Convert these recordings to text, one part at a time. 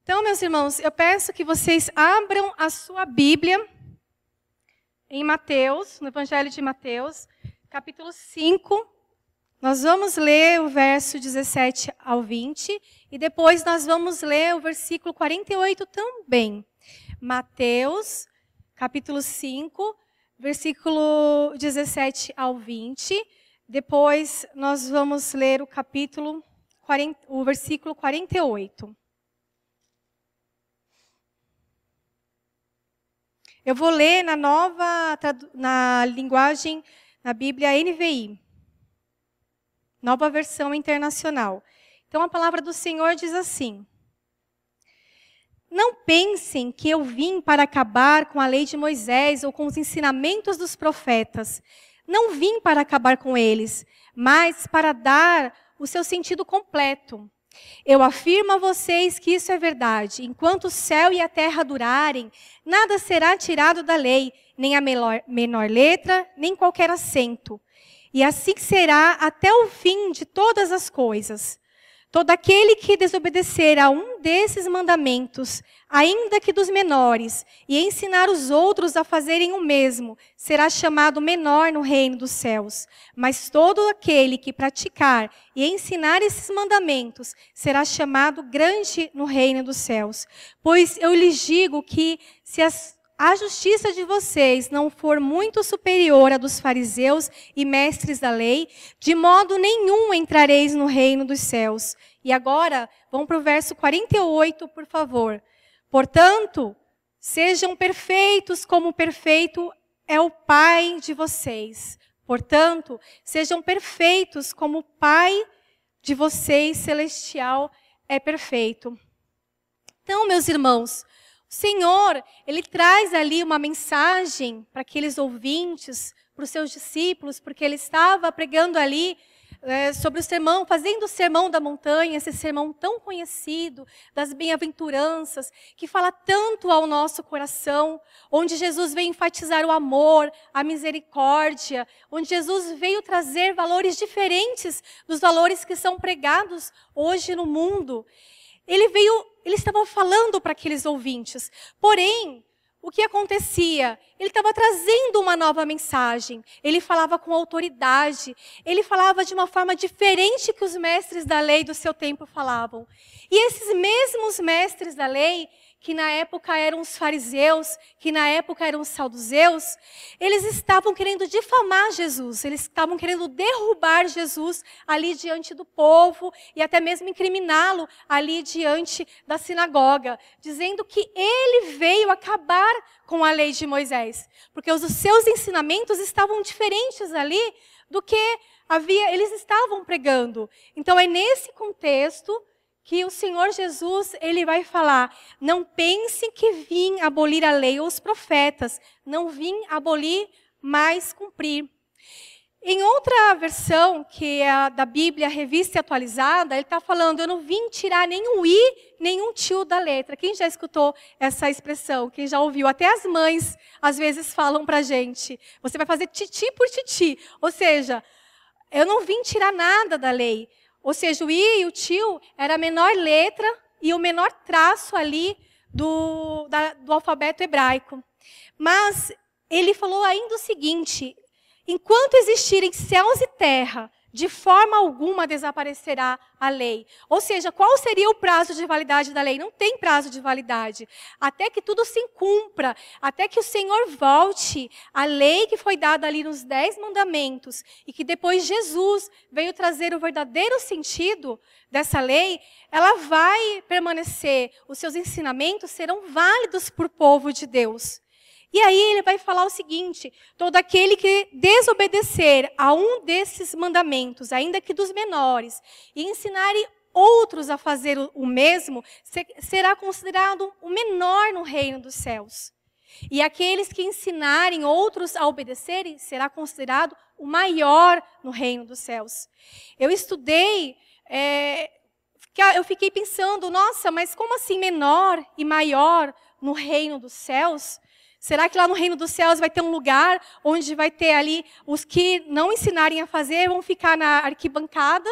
Então, meus irmãos, eu peço que vocês abram a sua Bíblia em Mateus, no Evangelho de Mateus, capítulo 5. Nós vamos ler o verso 17 ao 20 e depois nós vamos ler o versículo 48 também. Mateus, capítulo 5, versículo 17 ao 20. Depois nós vamos ler o versículo 48. Eu vou ler na linguagem, na Bíblia NVI, Nova Versão Internacional. Então a palavra do Senhor diz assim: Não pensem que eu vim para acabar com a lei de Moisés ou com os ensinamentos dos profetas. Não vim para acabar com eles, mas para dar o seu sentido completo. Eu afirmo a vocês que isso é verdade. Enquanto o céu e a terra durarem, nada será tirado da lei, nem a menor letra, nem qualquer acento. E assim será até o fim de todas as coisas. Todo aquele que desobedecer a um desses mandamentos, ainda que dos menores, e ensinar os outros a fazerem o mesmo, será chamado menor no reino dos céus. Mas todo aquele que praticar e ensinar esses mandamentos, será chamado grande no reino dos céus. Pois eu lhes digo que se a justiça de vocês não for muito superior à dos fariseus e mestres da lei, de modo nenhum entrareis no reino dos céus. E agora, vamos para o verso 48, por favor. Portanto, sejam perfeitos como perfeito é o Pai de vocês. Portanto, sejam perfeitos como o Pai de vocês celestial é perfeito. Então, meus irmãos, o Senhor, Ele traz ali uma mensagem para aqueles ouvintes, para os seus discípulos, porque Ele estava pregando ali sobre o sermão, fazendo o sermão da montanha, esse sermão tão conhecido, das bem-aventuranças, que fala tanto ao nosso coração, onde Jesus veio enfatizar o amor, a misericórdia, onde Jesus veio trazer valores diferentes dos valores que são pregados hoje no mundo. Ele estava falando para aqueles ouvintes, porém, o que acontecia? Ele estava trazendo uma nova mensagem, ele falava com autoridade, ele falava de uma forma diferente que os mestres da lei do seu tempo falavam. E esses mesmos mestres da lei, que na época eram os fariseus, que na época eram os saduceus, eles estavam querendo difamar Jesus, eles estavam querendo derrubar Jesus ali diante do povo e até mesmo incriminá-lo ali diante da sinagoga, dizendo que ele veio acabar com a lei de Moisés, porque os seus ensinamentos estavam diferentes ali do que eles estavam pregando. Então é nesse contexto que o Senhor Jesus, Ele vai falar, não pense que vim abolir a lei ou os profetas, não vim abolir, mas cumprir. Em outra versão, que é a da Bíblia Revista e Atualizada, ele está falando, eu não vim tirar nenhum i, nenhum tio da letra. Quem já escutou essa expressão? Quem já ouviu? Até as mães, às vezes, falam para a gente, você vai fazer titi por titi. Ou seja, eu não vim tirar nada da lei. Ou seja, o i e o tio era a menor letra e o menor traço ali do alfabeto hebraico. Mas ele falou ainda o seguinte, enquanto existirem céus e terra, de forma alguma desaparecerá a lei. Ou seja, qual seria o prazo de validade da lei? Não tem prazo de validade. Até que tudo se cumpra, até que o Senhor volte, a lei que foi dada ali nos 10 mandamentos, e que depois Jesus veio trazer o verdadeiro sentido dessa lei, ela vai permanecer. Os seus ensinamentos serão válidos por povo de Deus. E aí ele vai falar o seguinte, todo aquele que desobedecer a um desses mandamentos, ainda que dos menores, e ensinarem outros a fazer o mesmo, será considerado o menor no reino dos céus. E aqueles que ensinarem outros a obedecerem, será considerado o maior no reino dos céus. Eu estudei, eu fiquei pensando, nossa, mas como assim menor e maior no reino dos céus? Será que lá no reino dos céus vai ter um lugar onde vai ter ali os que não ensinarem a fazer vão ficar na arquibancada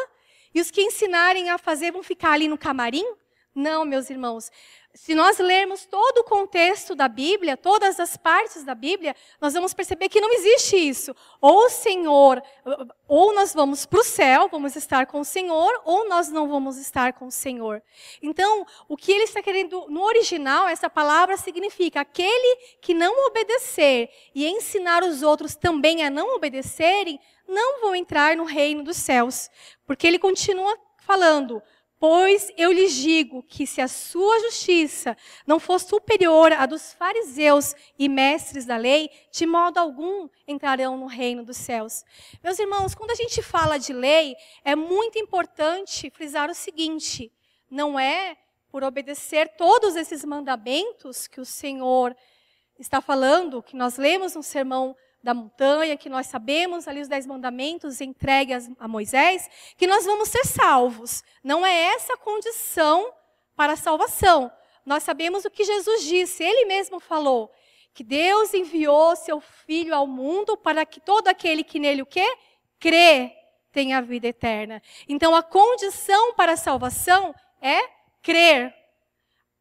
e os que ensinarem a fazer vão ficar ali no camarim? Não, meus irmãos. Se nós lermos todo o contexto da Bíblia, todas as partes da Bíblia, nós vamos perceber que não existe isso. Ou o Senhor, ou nós vamos para o céu, vamos estar com o Senhor, ou nós não vamos estar com o Senhor. Então, o que ele está querendo, no original, essa palavra significa aquele que não obedecer e ensinar os outros também a não obedecerem, não vão entrar no reino dos céus. Porque ele continua falando: pois eu lhes digo que se a sua justiça não for superior à dos fariseus e mestres da lei, de modo algum entrarão no reino dos céus. Meus irmãos, quando a gente fala de lei, é muito importante frisar o seguinte: não é por obedecer todos esses mandamentos que o Senhor está falando, que nós lemos no Sermão da Montanha, que nós sabemos ali os 10 mandamentos entregues a Moisés, que nós vamos ser salvos. Não é essa a condição para a salvação. Nós sabemos o que Jesus disse, ele mesmo falou, que Deus enviou seu Filho ao mundo para que todo aquele que nele o quê? Crê, tenha a vida eterna. Então a condição para a salvação é crer.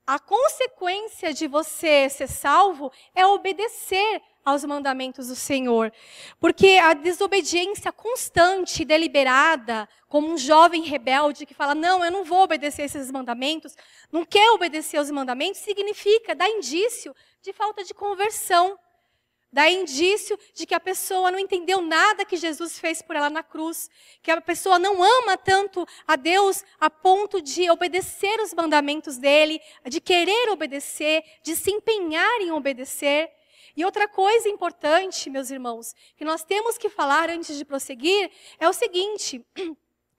A consequência de você ser salvo é obedecer aos mandamentos do Senhor. Porque a desobediência constante, deliberada, como um jovem rebelde que fala: não, eu não vou obedecer esses mandamentos, não quer obedecer aos mandamentos, significa, dá indício de falta de conversão. Dá indício de que a pessoa não entendeu nada que Jesus fez por ela na cruz. Que a pessoa não ama tanto a Deus a ponto de obedecer os mandamentos dele, de querer obedecer, de se empenhar em obedecer. E outra coisa importante, meus irmãos, que nós temos que falar antes de prosseguir, é o seguinte: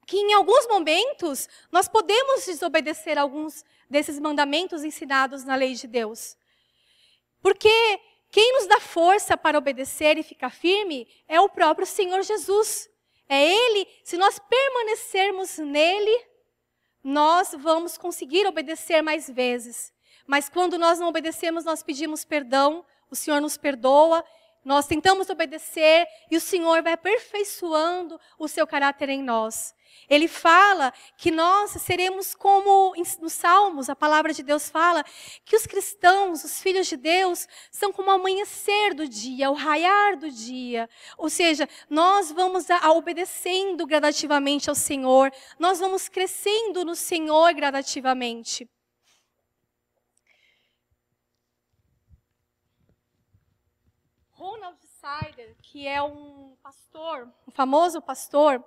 que em alguns momentos nós podemos desobedecer alguns desses mandamentos ensinados na lei de Deus. Porque quem nos dá força para obedecer e ficar firme é o próprio Senhor Jesus. É Ele, se nós permanecermos nele, nós vamos conseguir obedecer mais vezes. Mas quando nós não obedecemos, nós pedimos perdão, o Senhor nos perdoa, nós tentamos obedecer e o Senhor vai aperfeiçoando o seu caráter em nós. Ele fala que nós seremos como, nos Salmos, a palavra de Deus fala, que os cristãos, os filhos de Deus, são como o amanhecer do dia, o raiar do dia. Ou seja, nós vamos obedecendo gradativamente ao Senhor, nós vamos crescendo no Senhor gradativamente. Ronald Sider, que é um pastor, um famoso pastor,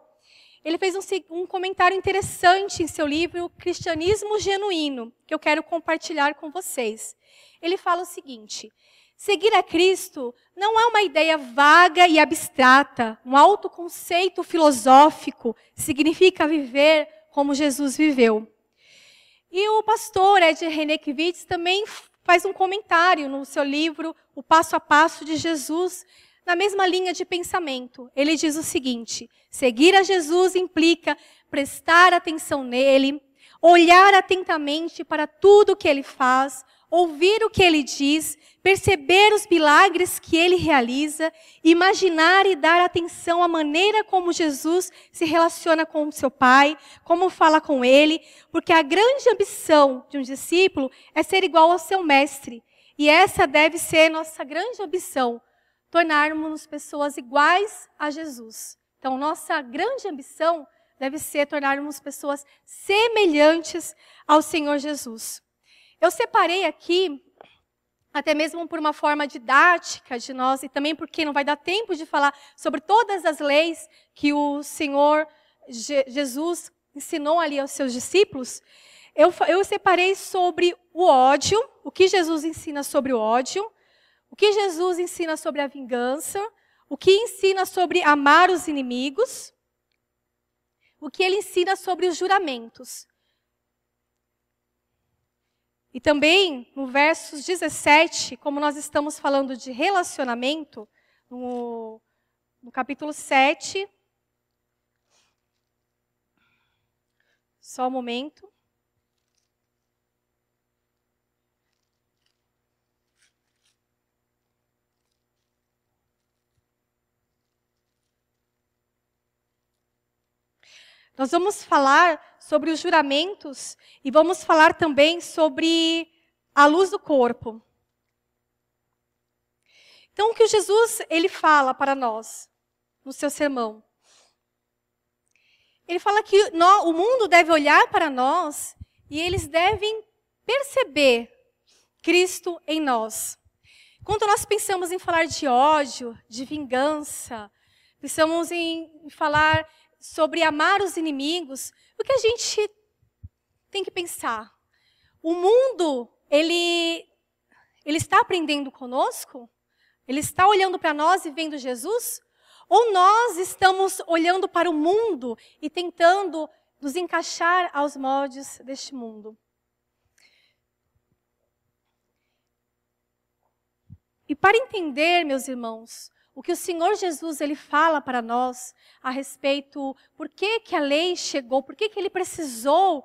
ele fez um comentário interessante em seu livro Cristianismo Genuíno, que eu quero compartilhar com vocês. Ele fala o seguinte: seguir a Cristo não é uma ideia vaga e abstrata, um autoconceito filosófico, significa viver como Jesus viveu. E o pastor Ed Renekiewicz também faz um comentário no seu livro O Passo a Passo de Jesus, na mesma linha de pensamento. Ele diz o seguinte: seguir a Jesus implica prestar atenção nele, olhar atentamente para tudo o que ele faz, ouvir o que ele diz, perceber os milagres que ele realiza, imaginar e dar atenção à maneira como Jesus se relaciona com o seu Pai, como fala com ele, porque a grande ambição de um discípulo é ser igual ao seu mestre. E essa deve ser nossa grande ambição, tornarmos pessoas iguais a Jesus. Então, nossa grande ambição deve ser tornarmos pessoas semelhantes ao Senhor Jesus. Eu separei aqui, até mesmo por uma forma didática de nós, e também porque não vai dar tempo de falar sobre todas as leis que o Senhor Jesus ensinou ali aos seus discípulos. Eu separei sobre o ódio, o que Jesus ensina sobre o ódio, o que Jesus ensina sobre a vingança, o que ensina sobre amar os inimigos, o que ele ensina sobre os juramentos. E também, no versos 17, como nós estamos falando de relacionamento, no capítulo 7, só um momento. Nós vamos falar sobre os juramentos e vamos falar também sobre a luz do corpo. Então, o que Jesus ele fala para nós no seu sermão? Ele fala que o mundo deve olhar para nós e eles devem perceber Cristo em nós. Quando nós pensamos em falar de ódio, de vingança, pensamos em falar sobre amar os inimigos, o que a gente tem que pensar? O mundo, ele está aprendendo conosco? Ele está olhando para nós e vendo Jesus? Ou nós estamos olhando para o mundo e tentando nos encaixar aos moldes deste mundo? E para entender, meus irmãos, o que o Senhor Jesus ele fala para nós a respeito por que a lei chegou, por que ele precisou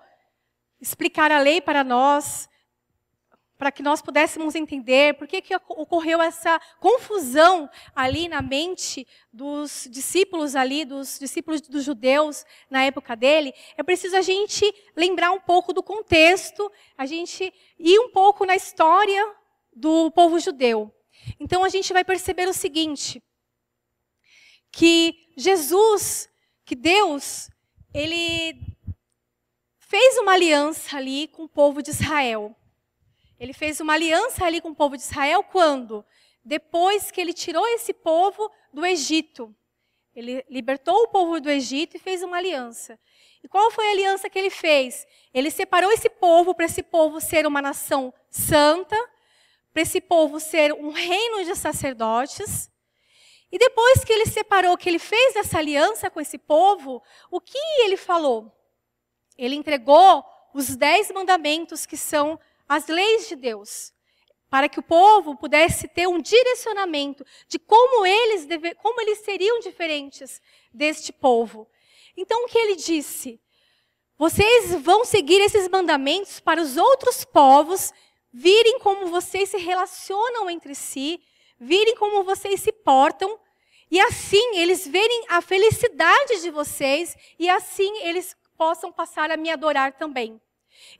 explicar a lei para nós, para que nós pudéssemos entender por que ocorreu essa confusão ali na mente dos discípulos dos judeus na época dele, é preciso a gente lembrar um pouco do contexto, a gente ir um pouco na história do povo judeu. Então a gente vai perceber o seguinte, que Jesus, que Deus, ele fez uma aliança ali com o povo de Israel. Ele fez uma aliança ali com o povo de Israel quando? Depois que ele tirou esse povo do Egito. Ele libertou o povo do Egito e fez uma aliança. E qual foi a aliança que ele fez? Ele separou esse povo para esse povo ser uma nação santa, para esse povo ser um reino de sacerdotes. E depois que ele separou, que ele fez essa aliança com esse povo, o que ele falou? Ele entregou os 10 mandamentos, que são as leis de Deus, para que o povo pudesse ter um direcionamento de como eles seriam diferentes deste povo. Então o que ele disse? Vocês vão seguir esses mandamentos para os outros povos virem como vocês se relacionam entre si, virem como vocês se portam, e assim eles verem a felicidade de vocês, e assim eles possam passar a me adorar também.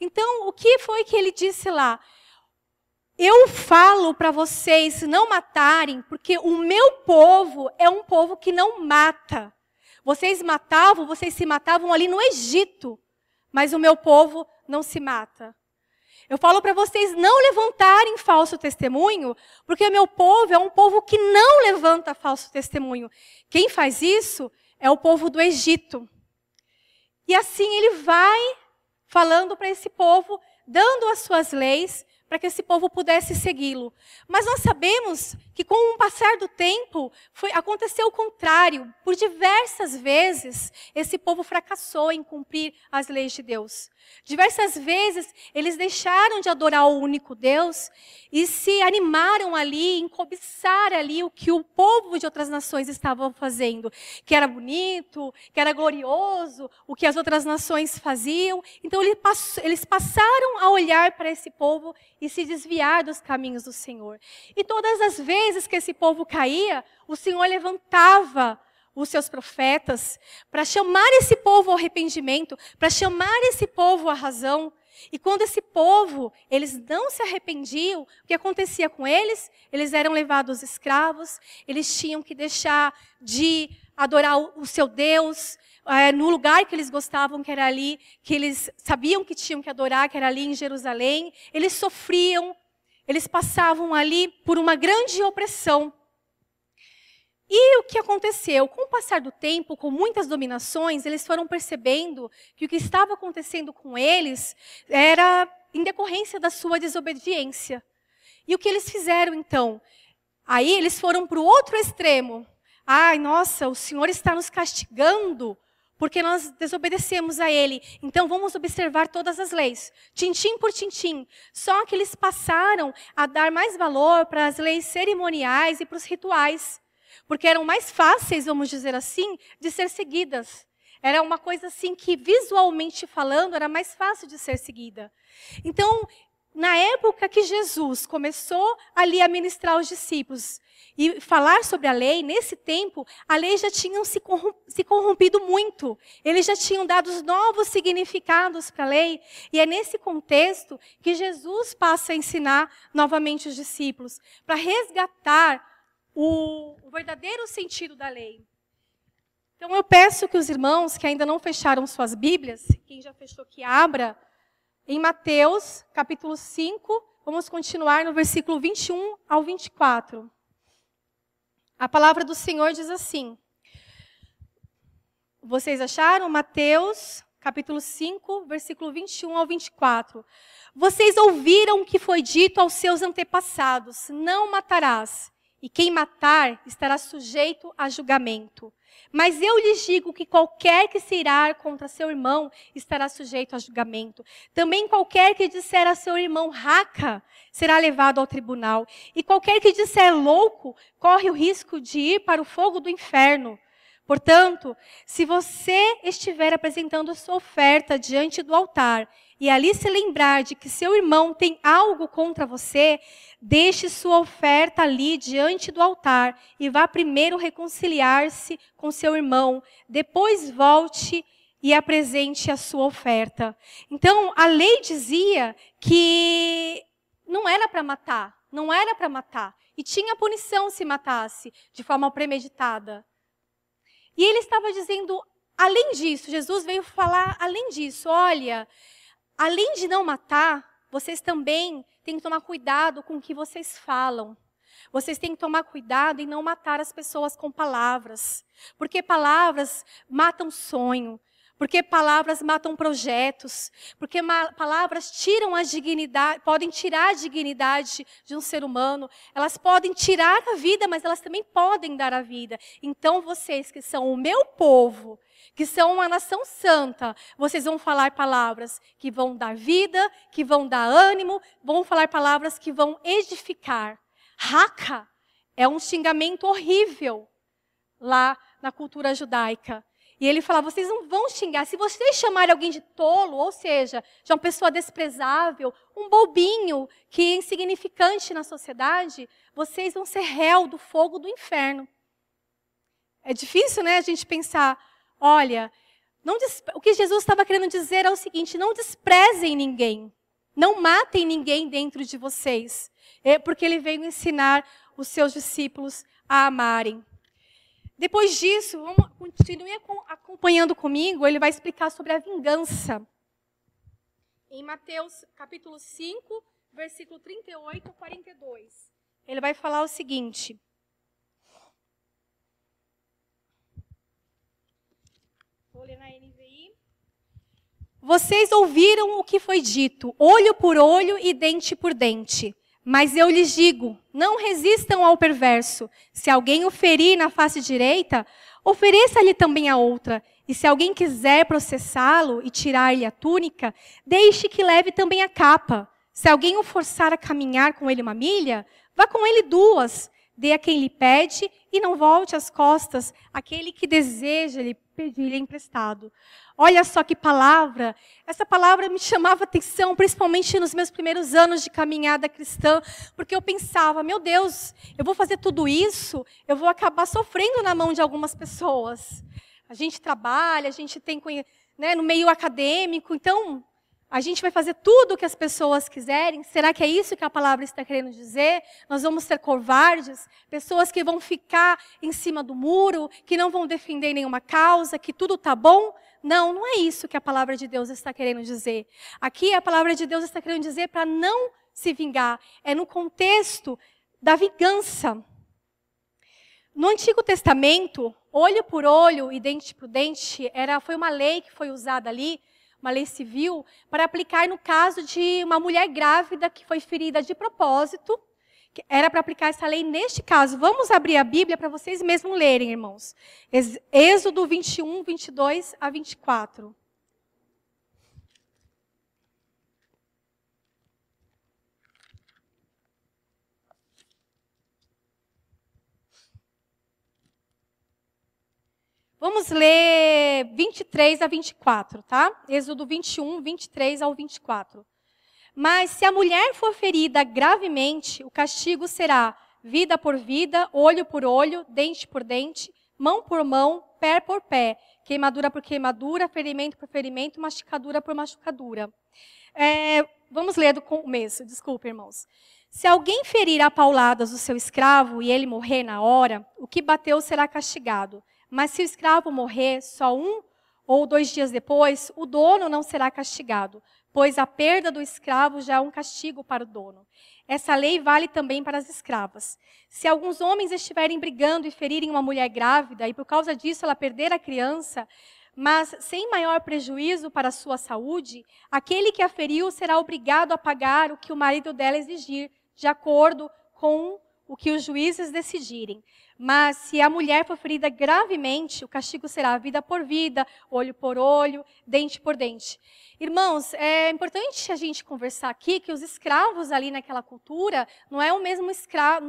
Então, o que foi que ele disse lá? Eu falo para vocês não matarem, porque o meu povo é um povo que não mata. Vocês se matavam ali no Egito, mas o meu povo não se mata. Eu falo para vocês não levantarem falso testemunho, porque o meu povo é um povo que não levanta falso testemunho. Quem faz isso é o povo do Egito. E assim ele vai falando para esse povo, dando as suas leis, para que esse povo pudesse segui-lo. Mas nós sabemos que com o passar do tempo, aconteceu o contrário. Por diversas vezes, esse povo fracassou em cumprir as leis de Deus. Diversas vezes, eles deixaram de adorar o único Deus e se animaram ali, em cobiçar ali o que o povo de outras nações estavam fazendo. Que era bonito, que era glorioso, o que as outras nações faziam. Então, eles passaram a olhar para esse povo e se desviar dos caminhos do Senhor. E todas as vezes que esse povo caía, o Senhor levantava os seus profetas para chamar esse povo ao arrependimento, para chamar esse povo à razão. E quando esse povo, eles não se arrependiam, o que acontecia com eles? Eles eram levados escravos, eles tinham que deixar de adorar o seu Deus, no lugar que eles gostavam, que era ali, que eles sabiam que tinham que adorar, que era ali em Jerusalém. Eles sofriam, eles passavam ali por uma grande opressão. E o que aconteceu? Com o passar do tempo, com muitas dominações, eles foram percebendo que o que estava acontecendo com eles era em decorrência da sua desobediência. E o que eles fizeram então? Aí eles foram para o outro extremo. Ai, nossa, o Senhor está nos castigando porque nós desobedecemos a Ele. Então vamos observar todas as leis, tintim por tintim. Só que eles passaram a dar mais valor para as leis cerimoniais e para os rituais. Porque eram mais fáceis, vamos dizer assim, de ser seguidas. Era uma coisa assim que, visualmente falando, era mais fácil de ser seguida. Então, na época que Jesus começou ali a ministrar aos discípulos e falar sobre a lei, nesse tempo, a lei já tinha se corrompido muito. Eles já tinham dado novos significados para a lei. E é nesse contexto que Jesus passa a ensinar novamente os discípulos, para resgatar o verdadeiro sentido da lei. Então eu peço que os irmãos que ainda não fecharam suas Bíblias, quem já fechou que abra, em Mateus, capítulo 5, vamos continuar no versículo 21 ao 24. A palavra do Senhor diz assim. Vocês acharam? Mateus, capítulo 5, versículo 21 ao 24. Vocês ouviram o que foi dito aos seus antepassados: não matarás, e quem matar estará sujeito a julgamento. Mas eu lhes digo que qualquer que se irar contra seu irmão estará sujeito a julgamento. Também qualquer que disser a seu irmão raca será levado ao tribunal. E qualquer que disser louco corre o risco de ir para o fogo do inferno. Portanto, se você estiver apresentando sua oferta diante do altar e ali se lembrar de que seu irmão tem algo contra você, deixe sua oferta ali diante do altar e vá primeiro reconciliar-se com seu irmão. Depois volte e apresente a sua oferta. Então, a lei dizia que não era para matar, não era para matar. E tinha punição se matasse de forma premeditada. E ele estava dizendo, além disso, Jesus veio falar, além disso, olha, além de não matar, vocês também têm que tomar cuidado com o que vocês falam. Vocês têm que tomar cuidado em não matar as pessoas com palavras. Porque palavras matam sonho. Porque palavras matam projetos. Porque palavras tiram a dignidade, podem tirar a dignidade de um ser humano. Elas podem tirar a vida, mas elas também podem dar a vida. Então vocês que são o meu povo, que são uma nação santa, vocês vão falar palavras que vão dar vida, que vão dar ânimo, vão falar palavras que vão edificar. Raca é um xingamento horrível lá na cultura judaica. E ele fala, vocês não vão xingar. Se vocês chamarem alguém de tolo, ou seja, de uma pessoa desprezável, um bobinho, que é insignificante na sociedade, vocês vão ser réu do fogo do inferno. É difícil, né, a gente pensar, olha, o que Jesus estava querendo dizer é o seguinte, não desprezem ninguém, não matem ninguém dentro de vocês, porque ele veio ensinar os seus discípulos a amarem. Depois disso, continue acompanhando comigo, ele vai explicar sobre a vingança. Em Mateus capítulo 5, versículo 38 a 42. Ele vai falar o seguinte. Vou ler na NVI. Vocês ouviram o que foi dito, olho por olho e dente por dente. Mas eu lhes digo, não resistam ao perverso. Se alguém o ferir na face direita, ofereça-lhe também a outra. E se alguém quiser processá-lo e tirar-lhe a túnica, deixe que leve também a capa. Se alguém o forçar a caminhar com ele uma milha, vá com ele 2. Dê a quem lhe pede e não volte as costas àquele que deseja lhe pedir-lhe emprestado. Olha só que palavra. Essa palavra me chamava atenção, principalmente nos meus primeiros anos de caminhada cristã, porque eu pensava, meu Deus, eu vou fazer tudo isso, eu vou acabar sofrendo na mão de algumas pessoas. A gente trabalha, a gente tem, né, no meio acadêmico, então a gente vai fazer tudo o que as pessoas quiserem. Será que é isso que a palavra está querendo dizer? Nós vamos ser covardes, pessoas que vão ficar em cima do muro, que não vão defender nenhuma causa, que tudo está bom? Não, não é isso que a palavra de Deus está querendo dizer. Aqui a palavra de Deus está querendo dizer para não se vingar. É no contexto da vingança. No Antigo Testamento, olho por olho e dente por dente, foi uma lei que foi usada ali, uma lei civil, para aplicar no caso de uma mulher grávida que foi ferida de propósito. Era para aplicar essa lei neste caso. Vamos abrir a Bíblia para vocês mesmos lerem, irmãos. Êxodo 21, 22 a 24. Vamos ler 23 a 24, tá? Êxodo 21, 23 ao 24. Mas se a mulher for ferida gravemente, o castigo será vida por vida, olho por olho, dente por dente, mão por mão, pé por pé, queimadura por queimadura, ferimento por ferimento, machucadura por machucadura. Vamos ler do começo, desculpa, irmãos. Se alguém ferir a pauladas o seu escravo e ele morrer na hora, o que bateu será castigado. Mas se o escravo morrer só 1 ou 2 dias depois, o dono não será castigado, pois a perda do escravo já é um castigo para o dono. Essa lei vale também para as escravas. Se alguns homens estiverem brigando e ferirem uma mulher grávida, e por causa disso ela perder a criança, mas sem maior prejuízo para a sua saúde, aquele que a feriu será obrigado a pagar o que o marido dela exigir, de acordo com o que os juízes decidirem. Mas se a mulher for ferida gravemente, o castigo será vida por vida, olho por olho, dente por dente. Irmãos, é importante a gente conversar aqui que os escravos ali naquela cultura não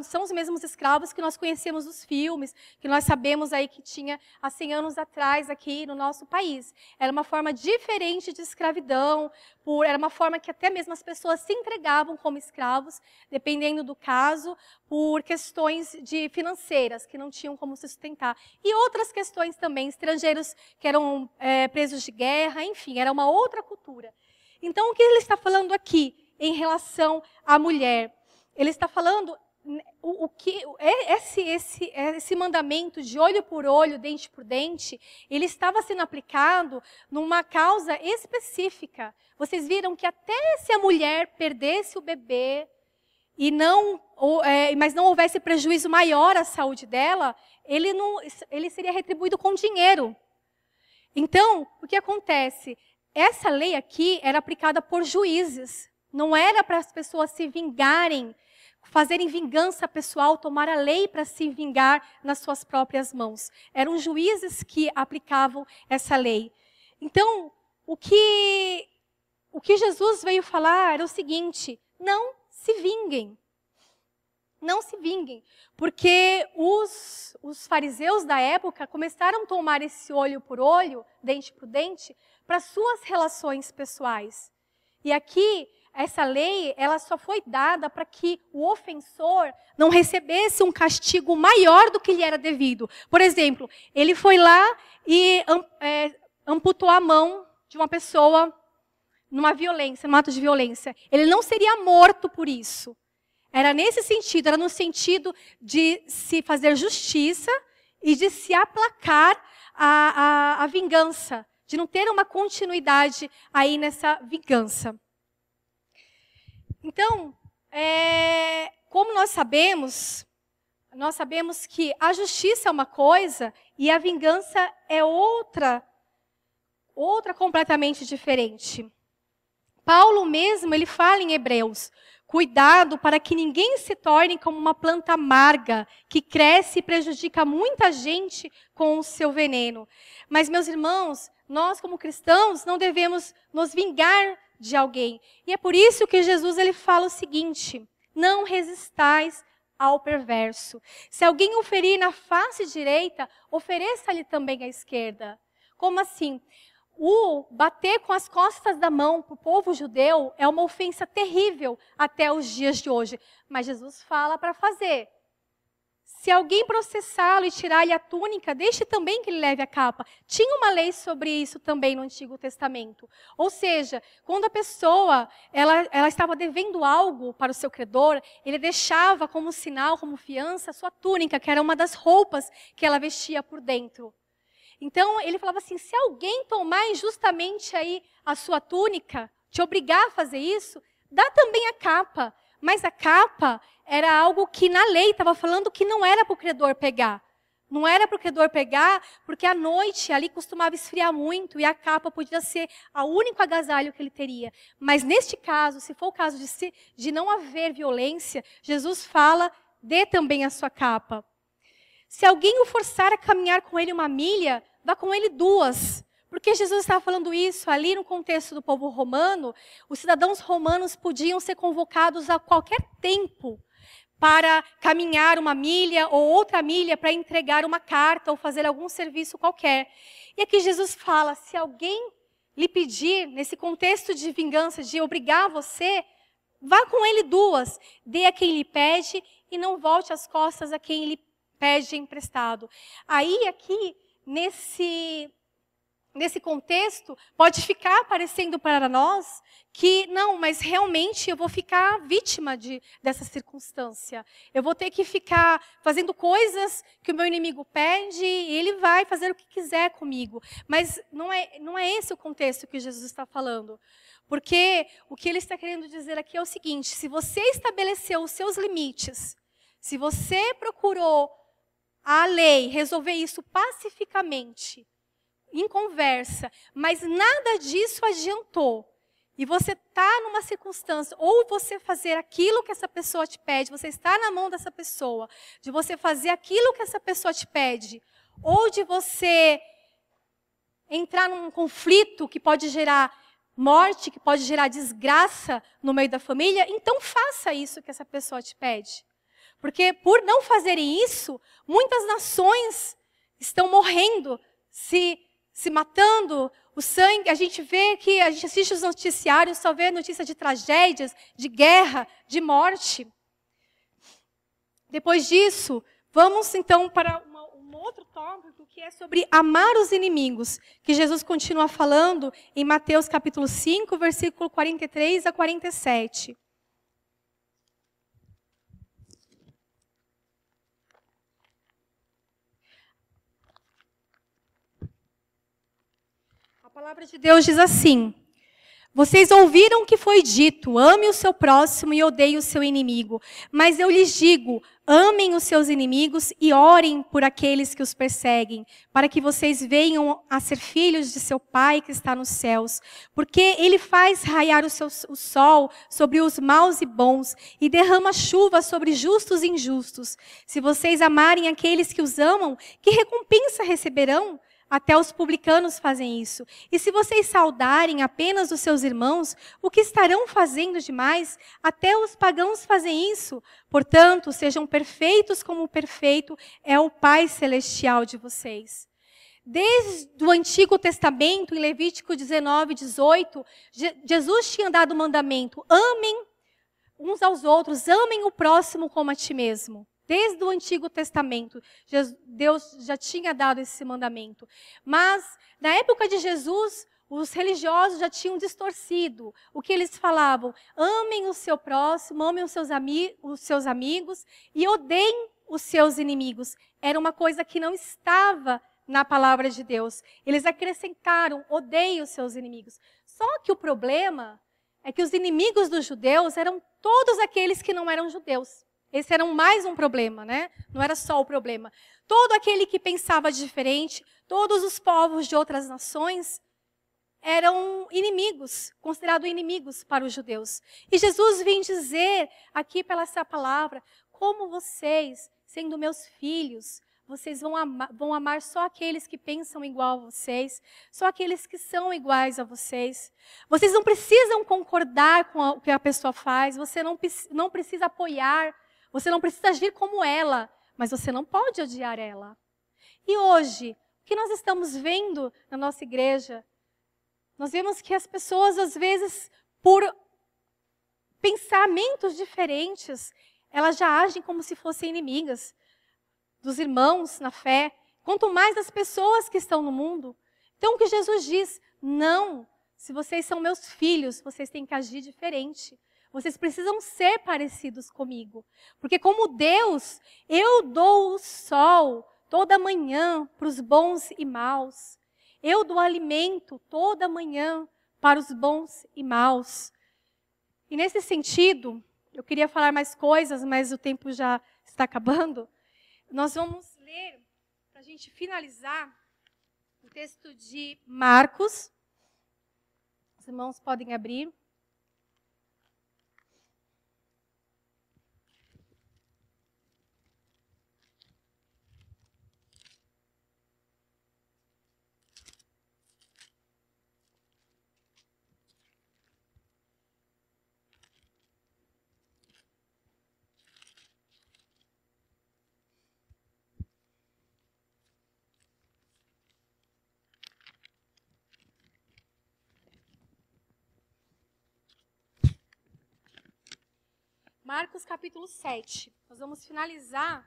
são os mesmos escravos que nós conhecemos nos filmes, que nós sabemos aí que tinha há 100 anos atrás aqui no nosso país. Era uma forma diferente de escravidão, era uma forma que até mesmo as pessoas se entregavam como escravos, dependendo do caso, por questões financeiras, que não tinham como se sustentar. E outras questões também, estrangeiros que eram presos de guerra, enfim, era uma outra cultura. Então, o que ele está falando aqui em relação à mulher? Ele está falando esse mandamento de olho por olho, dente por dente, ele estava sendo aplicado numa causa específica. Vocês viram que até se a mulher perdesse o bebê, mas não houvesse prejuízo maior à saúde dela, ele seria retribuído com dinheiro. Então, o que acontece? Essa lei aqui era aplicada por juízes. Não era para as pessoas se vingarem, fazerem vingança pessoal, tomar a lei para se vingar nas suas próprias mãos. Eram juízes que aplicavam essa lei. Então, o que Jesus veio falar era o seguinte: não se vinguem. Não se vinguem. Porque os fariseus da época começaram a tomar esse olho por olho, dente por dente, para suas relações pessoais. E aqui, essa lei, ela só foi dada para que o ofensor não recebesse um castigo maior do que lhe era devido. Por exemplo, ele foi lá e amputou a mão de uma pessoa num ato de violência. Ele não seria morto por isso. Era nesse sentido, era no sentido de se fazer justiça e de se aplacar a vingança, de não ter uma continuidade aí nessa vingança. Então, como nós sabemos que a justiça é uma coisa e a vingança é outra completamente diferente. Paulo mesmo, ele fala em Hebreus: cuidado para que ninguém se torne como uma planta amarga, que cresce e prejudica muita gente com o seu veneno. Mas, meus irmãos, nós como cristãos não devemos nos vingar de alguém. E é por isso que Jesus ele fala o seguinte: não resistais ao perverso. Se alguém o ferir na face direita, ofereça-lhe também a esquerda. Como assim? O bater com as costas da mão para o povo judeu é uma ofensa terrível até os dias de hoje. Mas Jesus fala para fazer. Se alguém processá-lo e tirar-lhe a túnica, deixe também que ele leve a capa. Tinha uma lei sobre isso também no Antigo Testamento. Ou seja, quando a pessoa ela estava devendo algo para o seu credor, ele deixava como sinal, como fiança, a sua túnica, que era uma das roupas que ela vestia por dentro. Então, ele falava assim: se alguém tomar injustamente aí a sua túnica, te obrigar a fazer isso, dá também a capa. Mas a capa era algo que na lei estava falando que não era para o credor pegar. Não era para o credor pegar, porque à noite ali costumava esfriar muito e a capa podia ser o único agasalho que ele teria. Mas neste caso, se for o caso de não haver violência, Jesus fala: dê também a sua capa. Se alguém o forçar a caminhar com ele 1 milha, vá com ele 2. Porque Jesus estava falando isso ali no contexto do povo romano. Os cidadãos romanos podiam ser convocados a qualquer tempo para caminhar 1 milha ou outra milha para entregar uma carta ou fazer algum serviço qualquer. E aqui Jesus fala: se alguém lhe pedir, nesse contexto de vingança, de obrigar você, vá com ele duas. Dê a quem lhe pede e não volte as costas a quem lhe pede emprestado. Aí, aqui, nesse contexto, pode ficar parecendo para nós que, não, mas realmente eu vou ficar vítima dessa circunstância. Eu vou ter que ficar fazendo coisas que o meu inimigo pede e ele vai fazer o que quiser comigo. Mas não é esse o contexto que Jesus está falando. Porque o que ele está querendo dizer aqui é o seguinte: se você estabeleceu os seus limites, se você procurou a lei resolver isso pacificamente, em conversa, mas nada disso adiantou, e você está numa circunstância, ou você fazer aquilo que essa pessoa te pede, você está na mão dessa pessoa, de você fazer aquilo que essa pessoa te pede, ou de você entrar num conflito que pode gerar morte, que pode gerar desgraça no meio da família, então faça isso que essa pessoa te pede. Porque por não fazerem isso, muitas nações estão morrendo, se matando, o sangue, a gente assiste os noticiários, só vê notícias de tragédias, de guerra, de morte. Depois disso, vamos então para um outro tópico, que é sobre amar os inimigos, que Jesus continua falando em Mateus capítulo 5, versículo 43 a 47. A palavra de Deus diz assim: vocês ouviram o que foi dito, ame o seu próximo e odeie o seu inimigo. Mas eu lhes digo, amem os seus inimigos e orem por aqueles que os perseguem, para que vocês venham a ser filhos de seu Pai que está nos céus. Porque Ele faz raiar o sol sobre os maus e bons e derrama chuva sobre justos e injustos. Se vocês amarem aqueles que os amam, que recompensa receberão? Até os publicanos fazem isso. E se vocês saudarem apenas os seus irmãos, o que estarão fazendo demais? Até os pagãos fazem isso. Portanto, sejam perfeitos como perfeito é o Pai Celestial de vocês. Desde o Antigo Testamento, em Levítico 19, 18, Jesus tinha dado o mandamento: amem uns aos outros, amem o próximo como a ti mesmo. Desde o Antigo Testamento, Deus já tinha dado esse mandamento. Mas, na época de Jesus, os religiosos já tinham distorcido o que eles falavam: amem o seu próximo, amem os seus amigos e odeiem os seus inimigos. Era uma coisa que não estava na palavra de Deus. Eles acrescentaram: odeiem os seus inimigos. Só que o problema é que os inimigos dos judeus eram todos aqueles que não eram judeus. Esse era mais um problema, né? Não era só o problema. Todo aquele que pensava diferente, todos os povos de outras nações eram inimigos, considerados inimigos para os judeus. E Jesus vem dizer aqui pela essa palavra: como vocês, sendo meus filhos, vocês vão amar só aqueles que pensam igual a vocês, só aqueles que são iguais a vocês. Vocês não precisam concordar com o que a pessoa faz, você não precisa apoiar, você não precisa agir como ela, mas você não pode odiar ela. E hoje, o que nós estamos vendo na nossa igreja? Nós vemos que as pessoas, às vezes, por pensamentos diferentes, elas já agem como se fossem inimigas dos irmãos na fé, quanto mais das pessoas que estão no mundo. Então, o que Jesus diz? Não, se vocês são meus filhos, vocês têm que agir diferente. Vocês precisam ser parecidos comigo. Porque como Deus, eu dou o sol toda manhã para os bons e maus. Eu dou alimento toda manhã para os bons e maus. E nesse sentido, eu queria falar mais coisas, mas o tempo já está acabando. Nós vamos ler, para a gente finalizar, o texto de Marcos. Os irmãos podem abrir. Marcos capítulo 7. Nós vamos finalizar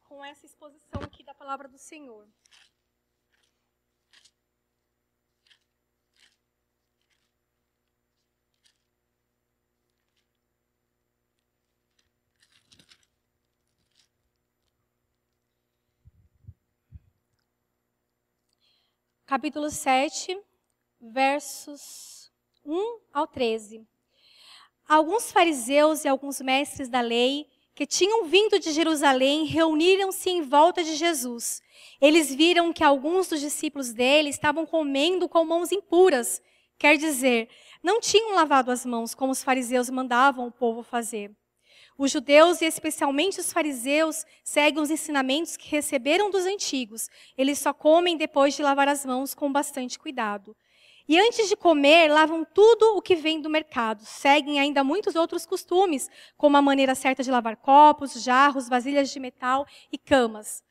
com essa exposição aqui da palavra do Senhor. Capítulo 7, versos 1 ao 13. Alguns fariseus e alguns mestres da lei que tinham vindo de Jerusalém reuniram-se em volta de Jesus. Eles viram que alguns dos discípulos dele estavam comendo com mãos impuras, quer dizer, não tinham lavado as mãos como os fariseus mandavam o povo fazer. Os judeus, e especialmente os fariseus, seguem os ensinamentos que receberam dos antigos. Eles só comem depois de lavar as mãos com bastante cuidado. E antes de comer, lavam tudo o que vem do mercado. Seguem ainda muitos outros costumes, como a maneira certa de lavar copos, jarros, vasilhas de metal e camas.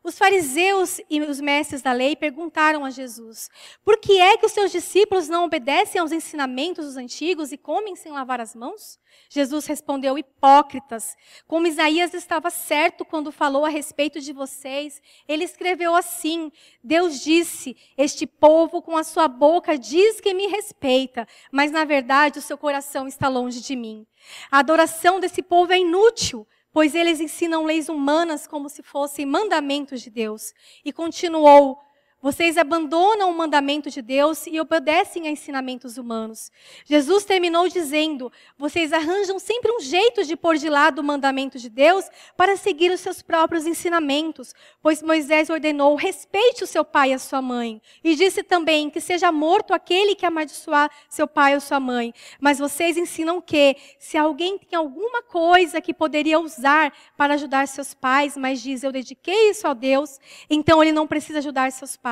Os fariseus e os mestres da lei perguntaram a Jesus: por que é que os seus discípulos não obedecem aos ensinamentos dos antigos e comem sem lavar as mãos? Jesus respondeu: hipócritas, como Isaías estava certo quando falou a respeito de vocês, ele escreveu assim: Deus disse, este povo com a sua boca diz que me respeita, mas na verdade o seu coração está longe de mim. A adoração desse povo é inútil, pois eles ensinam leis humanas como se fossem mandamentos de Deus. E continuou: vocês abandonam o mandamento de Deus e obedecem a ensinamentos humanos. Jesus terminou dizendo: vocês arranjam sempre um jeito de pôr de lado o mandamento de Deus para seguir os seus próprios ensinamentos. Pois Moisés ordenou: respeite o seu pai e a sua mãe. E disse também que seja morto aquele que amaldiçoar seu pai ou sua mãe. Mas vocês ensinam que, se alguém tem alguma coisa que poderia usar para ajudar seus pais, mas diz: eu dediquei isso a Deus, então ele não precisa ajudar seus pais.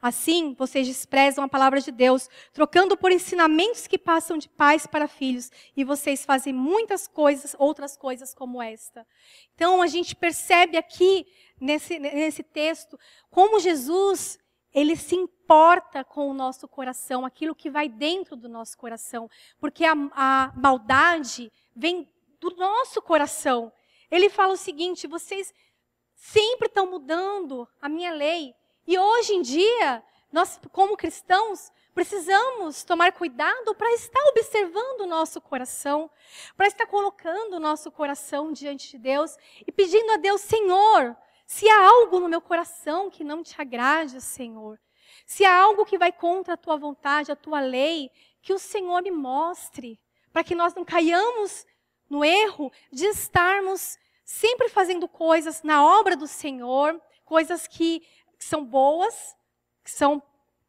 Assim, vocês desprezam a palavra de Deus, trocando por ensinamentos que passam de pais para filhos, e vocês fazem muitas coisas, outras coisas como esta. Então, a gente percebe aqui, nesse texto, como Jesus, ele se importa com o nosso coração, aquilo que vai dentro do nosso coração, porque a maldade vem do nosso coração. Ele fala o seguinte: vocês sempre estão mudando a minha lei. E hoje em dia, nós como cristãos, precisamos tomar cuidado para estar observando o nosso coração, para estar colocando o nosso coração diante de Deus e pedindo a Deus: Senhor, se há algo no meu coração que não te agrade, Senhor, se há algo que vai contra a tua vontade, a tua lei, que o Senhor me mostre, para que nós não caiamos no erro de estarmos sempre fazendo coisas na obra do Senhor, coisas que são boas, que são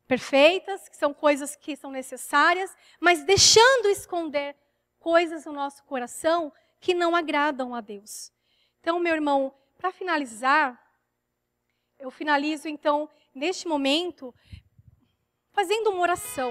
perfeitas, que são coisas que são necessárias, mas deixando esconder coisas no nosso coração que não agradam a Deus. Então, meu irmão, para finalizar, eu finalizo então, neste momento, fazendo uma oração.